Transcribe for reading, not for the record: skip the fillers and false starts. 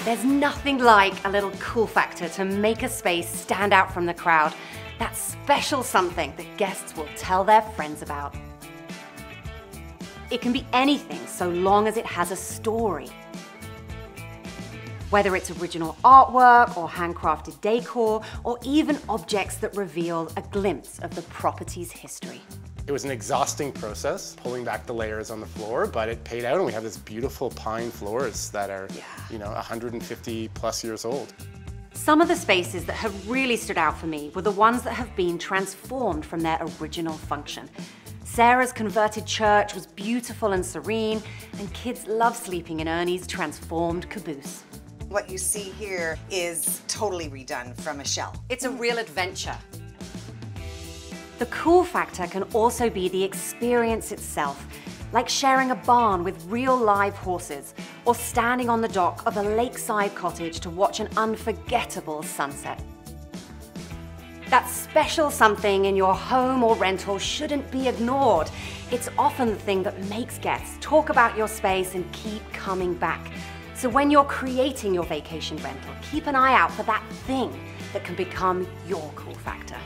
There's nothing like a little cool factor to make a space stand out from the crowd. That special something that guests will tell their friends about. It can be anything so long as it has a story. Whether it's original artwork or handcrafted decor, or even objects that reveal a glimpse of the property's history. It was an exhausting process, pulling back the layers on the floor, but it paid out and we have this beautiful pine floors that are, 150 plus years old. Some of the spaces that have really stood out for me were the ones that have been transformed from their original function. Sarah's converted church was beautiful and serene, and kids love sleeping in Ernie's transformed caboose. What you see here is totally redone from a shell. It's a real adventure. The cool factor can also be the experience itself, like sharing a barn with real live horses, or standing on the dock of a lakeside cottage to watch an unforgettable sunset. That special something in your home or rental shouldn't be ignored. It's often the thing that makes guests talk about your space and keep coming back. So when you're creating your vacation rental, keep an eye out for that thing that can become your cool factor.